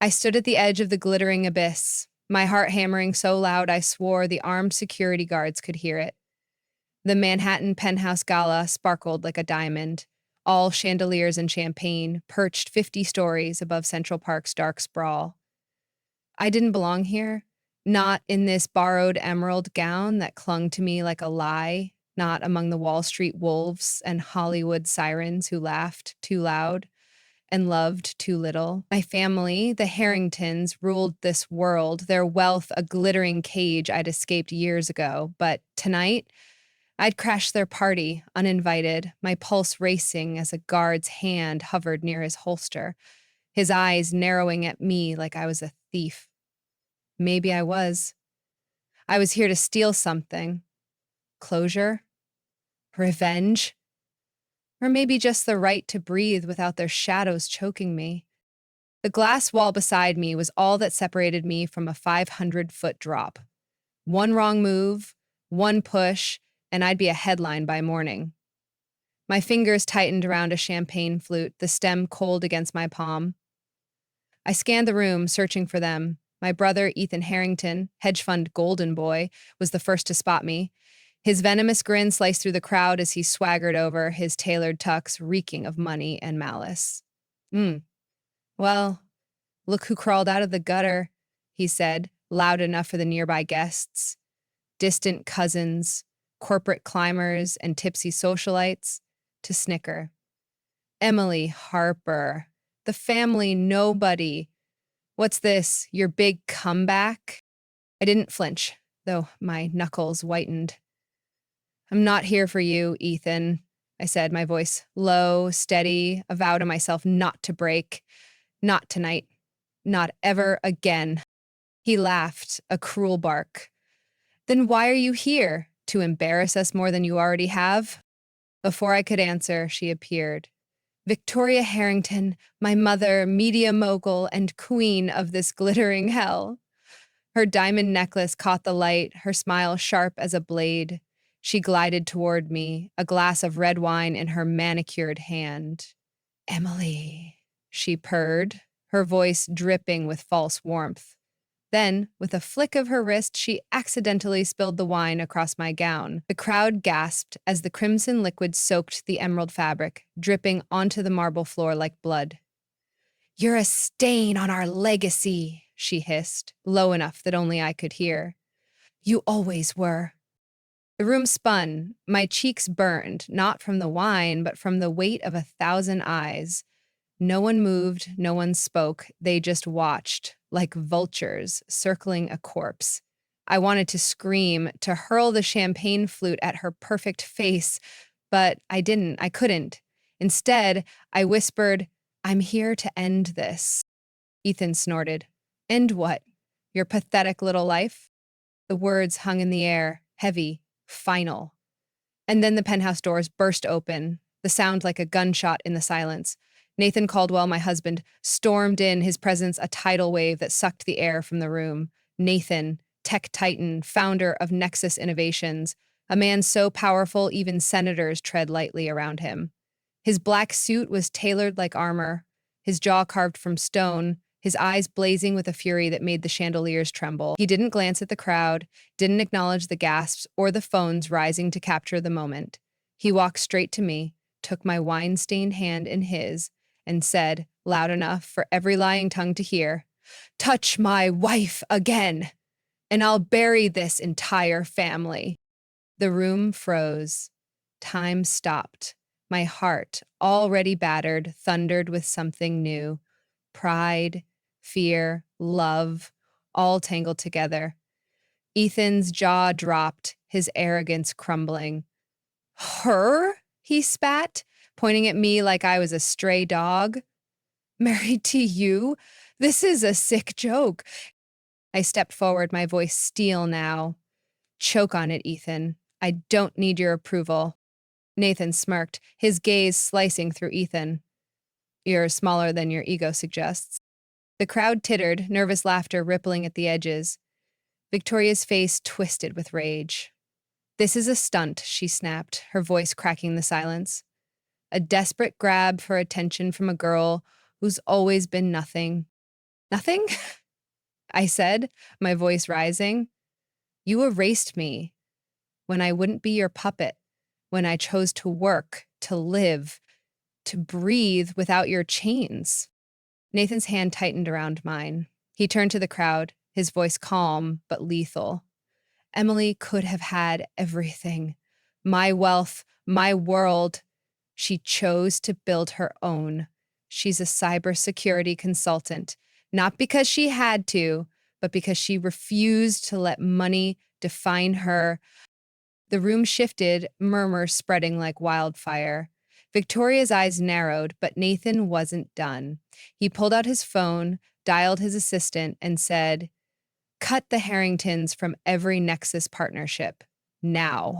I stood at the edge of the glittering abyss, my heart hammering so loud I swore the armed security guards could hear it. The Manhattan penthouse gala sparkled like a diamond, all chandeliers and champagne, perched 50 stories above Central Park's dark sprawl. I didn't belong here, not in this borrowed emerald gown that clung to me like a lie, not among the Wall Street wolves and Hollywood sirens who laughed too loud and loved too little. My family, the Harringtons, ruled this world, their wealth a glittering cage I'd escaped years ago. But tonight, I'd crashed their party, uninvited, my pulse racing as a guard's hand hovered near his holster, his eyes narrowing at me like I was a thief. Maybe I was. I was here to steal something. Closure? Revenge? Or maybe just the right to breathe without their shadows choking me. The glass wall beside me was all that separated me from a 500-foot drop. One wrong move, one push, and I'd be a headline by morning. My fingers tightened around a champagne flute, the stem cold against my palm. I scanned the room, searching for them. My brother, Ethan Harrington, hedge fund golden boy, was the first to spot me. His venomous grin sliced through the crowd as he swaggered over, his tailored tux reeking of money and malice. Well, look who crawled out of the gutter, he said, loud enough for the nearby guests. Distant cousins, corporate climbers, and tipsy socialites to snicker. Emily Harper, the family nobody. What's this, your big comeback? I didn't flinch, though my knuckles whitened. I'm not here for you, Ethan, I said, my voice low, steady, a vow to myself not to break. Not tonight. Not ever again. He laughed, a cruel bark. Then why are you here? To embarrass us more than you already have? Before I could answer, she appeared. Victoria Harrington, my mother, media mogul, and queen of this glittering hell. Her diamond necklace caught the light, her smile sharp as a blade. She glided toward me, a glass of red wine in her manicured hand. Emily, she purred, her voice dripping with false warmth. Then, with a flick of her wrist, she accidentally spilled the wine across my gown. The crowd gasped as the crimson liquid soaked the emerald fabric, dripping onto the marble floor like blood. You're a stain on our legacy, she hissed, low enough that only I could hear. You always were. The room spun, my cheeks burned, not from the wine, but from the weight of 1,000 eyes. No one moved, no one spoke, they just watched, like vultures circling a corpse. I wanted to scream, to hurl the champagne flute at her perfect face, but I couldn't. Instead, I whispered, I'm here to end this. Ethan snorted. End what? Your pathetic little life? The words hung in the air, heavy, final. And then the penthouse doors burst open, the sound like a gunshot in the silence. Nathan Caldwell, my husband, stormed in, his presence a tidal wave that sucked the air from the room. Nathan, tech titan, founder of Nexus Innovations, a man so powerful even senators tread lightly around him. His black suit was tailored like armor, his jaw carved from stone, his eyes blazing with a fury that made the chandeliers tremble. He didn't glance at the crowd, didn't acknowledge the gasps or the phones rising to capture the moment. He walked straight to me, took my wine-stained hand in his, and said, loud enough for every lying tongue to hear, touch my wife again, and I'll bury this entire family. The room froze. Time stopped. My heart, already battered, thundered with something new. Pride, fear, love, all tangled together. Ethan's jaw dropped, his arrogance crumbling. Her? He spat, pointing at me like I was a stray dog. Married to you? This is a sick joke. I stepped forward, my voice steel now. Choke on it, Ethan. I don't need your approval. Nathan smirked, his gaze slicing through Ethan. You're smaller than your ego suggests. The crowd tittered, nervous laughter rippling at the edges. Victoria's face twisted with rage. This is a stunt, she snapped, her voice cracking the silence. A desperate grab for attention from a girl who's always been nothing. Nothing? I said, my voice rising. You erased me when I wouldn't be your puppet, when I chose to work, to live, to breathe without your chains. Nathan's hand tightened around mine. He turned to the crowd, his voice calm but lethal. Emily could have had everything. My wealth, my world. She chose to build her own. She's a cybersecurity consultant, not because she had to, but because she refused to let money define her. The room shifted, murmurs spreading like wildfire. Victoria's eyes narrowed, but Nathan wasn't done. He pulled out his phone, dialed his assistant, and said, "Cut the Harringtons from every Nexus partnership. Now."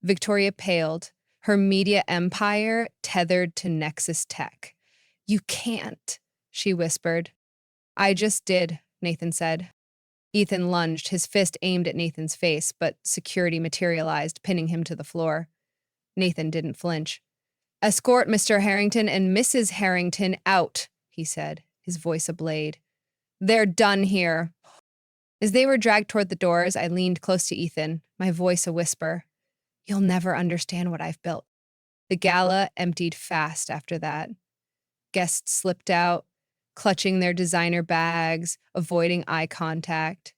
Victoria paled, her media empire tethered to Nexus tech. "You can't," she whispered. "I just did," Nathan said. Ethan lunged, his fist aimed at Nathan's face, but security materialized, pinning him to the floor. Nathan didn't flinch. "Escort Mr. Harrington and Mrs. Harrington out," he said, his voice ablade. "They're done here." As they were dragged toward the doors, I leaned close to Ethan, my voice a whisper. "You'll never understand what I've built." The gala emptied fast after that. Guests slipped out, clutching their designer bags, avoiding eye contact.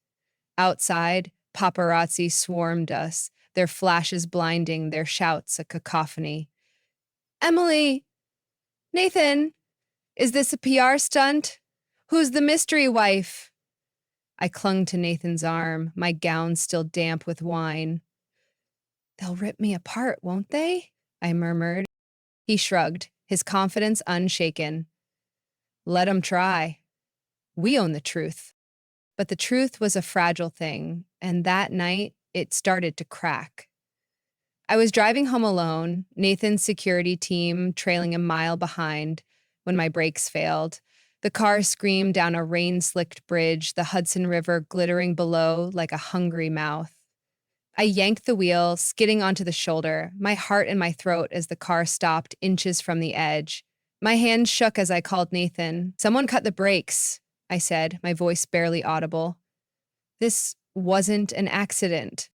Outside, paparazzi swarmed us, their flashes blinding, their shouts a cacophony. "Emily! Nathan! Is this a PR stunt? Who's the mystery wife?" I clung to Nathan's arm, my gown still damp with wine. "They'll rip me apart, won't they?" I murmured. He shrugged, his confidence unshaken. "Let 'em try. We own the truth." But the truth was a fragile thing, and that night it started to crack. I was driving home alone, Nathan's security team trailing a mile behind, when my brakes failed. The car screamed down a rain-slicked bridge, the Hudson River glittering below like a hungry mouth. I yanked the wheel, skidding onto the shoulder, my heart in my throat as the car stopped inches from the edge. My hands shook as I called Nathan. "Someone cut the brakes," I said, my voice barely audible. This wasn't an accident.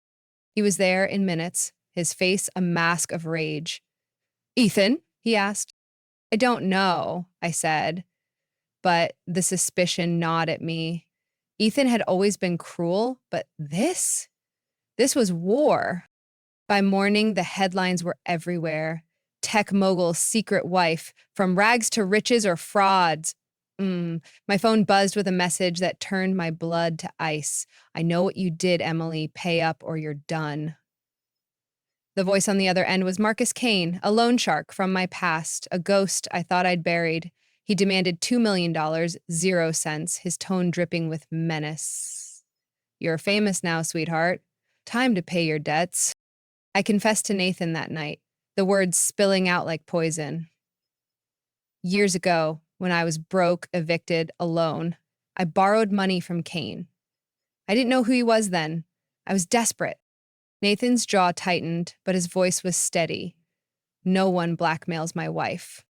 He was there in minutes, his face a mask of rage. "Ethan?" he asked. "I don't know," I said, but the suspicion gnawed at me. Ethan had always been cruel, but this was war. By morning, the headlines were everywhere. Tech mogul's secret wife, from rags to riches or frauds. My phone buzzed with a message that turned my blood to ice. "I know what you did, Emily. Pay up or you're done." The voice on the other end was Marcus Kane, a loan shark from my past, a ghost I thought I'd buried. He demanded $2 million, 0 cents, his tone dripping with menace. "You're famous now, sweetheart. Time to pay your debts." I confessed to Nathan that night, the words spilling out like poison. Years ago, when I was broke, evicted, alone, I borrowed money from Kane. I didn't know who he was then. I was desperate. Nathan's jaw tightened, but his voice was steady. "No one blackmails my wife."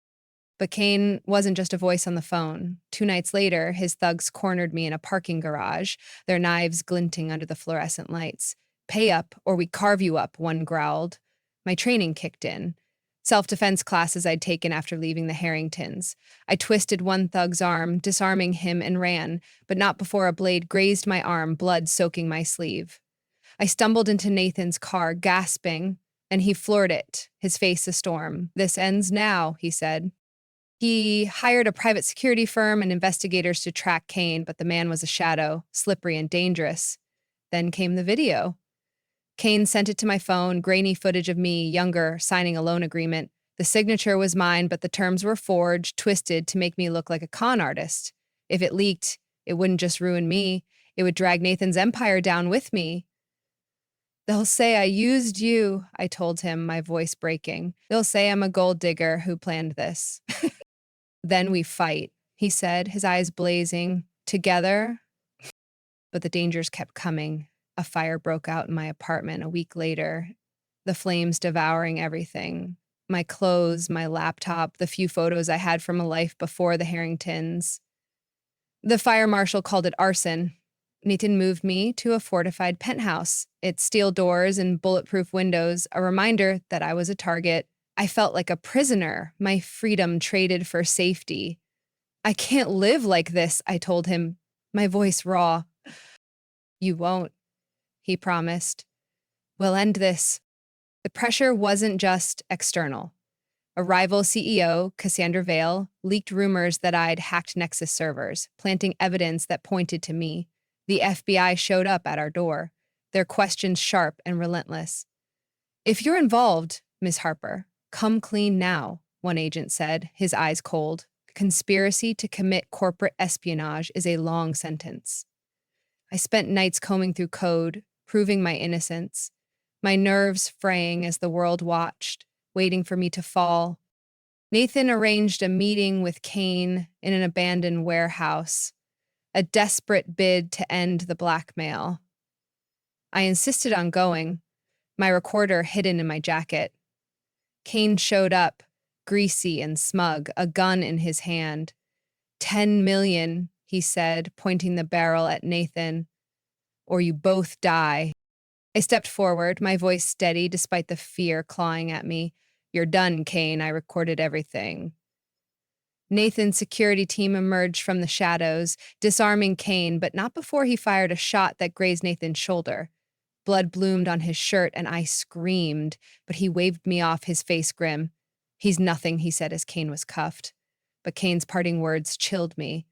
But Kane wasn't just a voice on the phone. 2 nights later, his thugs cornered me in a parking garage, their knives glinting under the fluorescent lights. "Pay up, or we carve you up," one growled. My training kicked in. Self-defense classes I'd taken after leaving the Harringtons. I twisted one thug's arm, disarming him, and ran, but not before a blade grazed my arm, blood soaking my sleeve. I stumbled into Nathan's car, gasping, and he floored it, his face a storm. "This ends now," he said. He hired a private security firm and investigators to track Kane, but the man was a shadow, slippery and dangerous. Then came the video. Kane sent it to my phone, grainy footage of me, younger, signing a loan agreement. The signature was mine, but the terms were forged, twisted to make me look like a con artist. If it leaked, it wouldn't just ruin me, it would drag Nathan's empire down with me. "They'll say I used you," I told him, my voice breaking. "They'll say I'm a gold digger who planned this." "Then we fight," he said, his eyes blazing. "Together." But the dangers kept coming. A fire broke out in my apartment a week later, the flames devouring everything. My clothes, my laptop, the few photos I had from a life before the Harringtons. The fire marshal called it arson. Nathan moved me to a fortified penthouse, its steel doors and bulletproof windows, a reminder that I was a target. I felt like a prisoner, my freedom traded for safety. I can't live like this, I told him, my voice raw. You won't, he promised. We'll end this. The pressure wasn't just external. A rival CEO, Cassandra Vale, leaked rumors that I'd hacked Nexus servers, planting evidence that pointed to me. The FBI showed up at our door, their questions sharp and relentless. If you're involved, Miss Harper, come clean now, one agent said, his eyes cold. Conspiracy to commit corporate espionage is a long sentence. I spent nights combing through code, proving my innocence, my nerves fraying as the world watched, waiting for me to fall. Nathan arranged a meeting with Kane in an abandoned warehouse, a desperate bid to end the blackmail. I insisted on going, my recorder hidden in my jacket. Kane showed up, greasy and smug, a gun in his hand. 10 million, he said, pointing the barrel at Nathan, or you both die. I stepped forward, my voice steady despite the fear clawing at me. You're done, Kane. I recorded everything. Nathan's security team emerged from the shadows, disarming Kane, but not before he fired a shot that grazed Nathan's shoulder. Blood bloomed on his shirt, and I screamed, but he waved me off, his face grim. He's nothing, he said as Kane was cuffed. But Kane's parting words chilled me.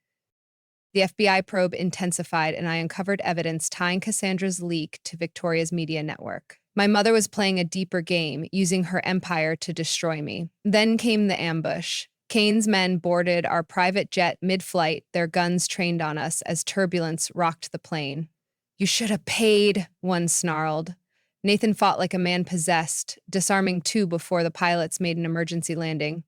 The FBI probe intensified, and I uncovered evidence tying Cassandra's leak to Victoria's media network. My mother was playing a deeper game, using her empire to destroy me. Then came the ambush. Kane's men boarded our private jet mid-flight, their guns trained on us as turbulence rocked the plane. You should have paid, one snarled. Nathan fought like a man possessed, disarming two before the pilots made an emergency landing.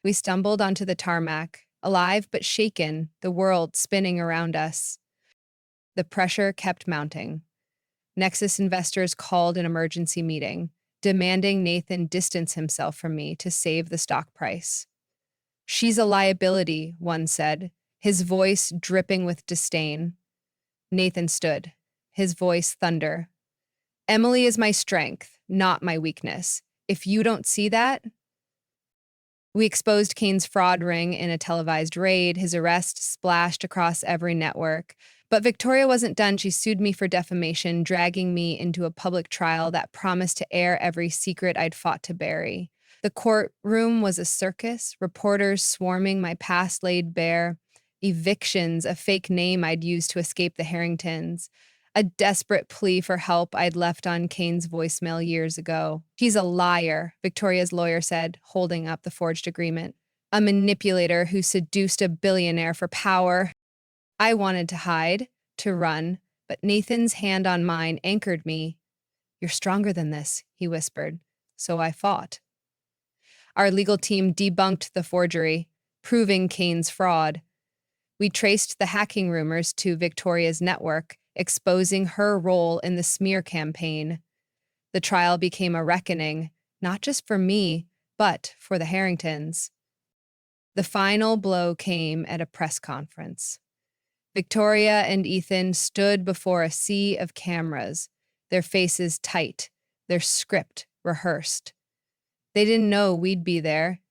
We stumbled onto the tarmac, alive but shaken, the world spinning around us. The pressure kept mounting. Nexus investors called an emergency meeting, demanding Nathan distance himself from me to save the stock price. She's a liability, one said, his voice dripping with disdain. Nathan stood, his voice thunder. Emily is my strength, not my weakness. If you don't see that, we exposed Kane's fraud ring in a televised raid. His arrest splashed across every network. But Victoria wasn't done. She sued me for defamation, dragging me into a public trial that promised to air every secret I'd fought to bury. The courtroom was a circus, reporters swarming, my past laid bare, evictions, a fake name I'd used to escape the Harringtons, a desperate plea for help I'd left on Kane's voicemail years ago. He's a liar, Victoria's lawyer said, holding up the forged agreement. A manipulator who seduced a billionaire for power. I wanted to hide, to run, but Nathan's hand on mine anchored me. You're stronger than this, he whispered. So I fought. Our legal team debunked the forgery, proving Kane's fraud. We traced the hacking rumors to Victoria's network, exposing her role in the smear campaign. The trial became a reckoning, not just for me, but for the Harringtons. The final blow came at a press conference. Victoria and Ethan stood before a sea of cameras, their faces tight, their script rehearsed. They didn't know we'd be there.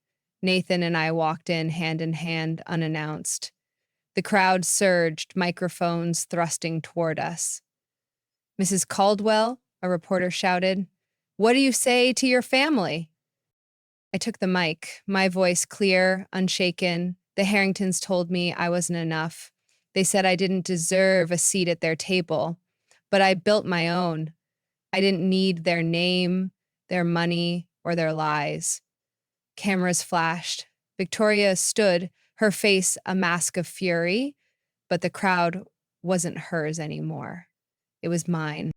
Nathan and I walked in hand, unannounced. The crowd surged, microphones thrusting toward us. Mrs. Caldwell, a reporter shouted, what do you say to your family? I took the mic, my voice clear, unshaken. The Harringtons told me I wasn't enough. They said I didn't deserve a seat at their table, but I built my own. I didn't need their name, their money, or their lies. Cameras flashed. Victoria stood, her face a mask of fury, but the crowd wasn't hers anymore. It was mine.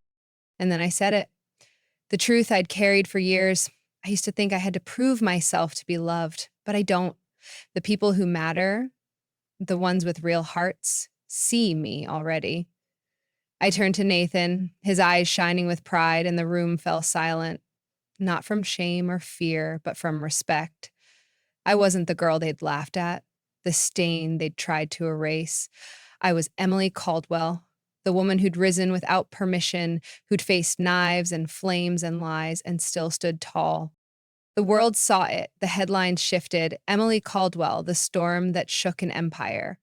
And then I said it. The truth I'd carried for years. I used to think I had to prove myself to be loved, but I don't. The people who matter, the ones with real hearts, see me already. I turned to Nathan, his eyes shining with pride, and the room fell silent. Not from shame or fear, but from respect. I wasn't the girl they'd laughed at. the stain they'd tried to erase. I was Emily Caldwell, the woman who'd risen without permission, who'd faced knives and flames and lies and still stood tall. The world saw it. The headlines shifted. Emily Caldwell, the storm that shook an empire.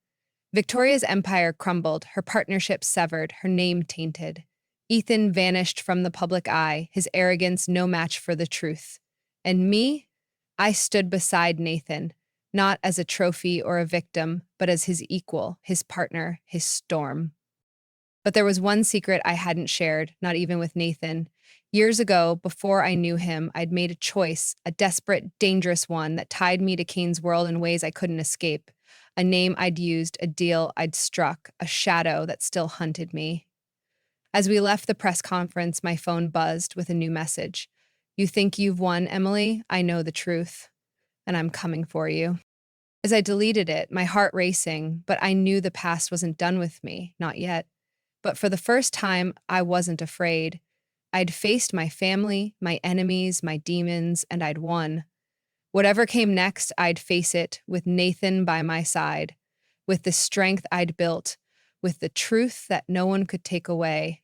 Victoria's empire crumbled, her partnership severed, her name tainted. Ethan vanished from the public eye, his arrogance no match for the truth. And me? I stood beside Nathan, not as a trophy or a victim, but as his equal, his partner, his storm. But there was one secret I hadn't shared, not even with Nathan. Years ago, before I knew him, I'd made a choice, a desperate, dangerous one that tied me to Kane's world in ways I couldn't escape. A name I'd used, a deal I'd struck, a shadow that still hunted me. As we left the press conference, my phone buzzed with a new message. You think you've won, Emily? I know the truth, and I'm coming for you. As I deleted it, my heart racing, but I knew the past wasn't done with me, not yet. But for the first time, I wasn't afraid. I'd faced my family, my enemies, my demons, and I'd won. Whatever came next, I'd face it with Nathan by my side, with the strength I'd built, with the truth that no one could take away.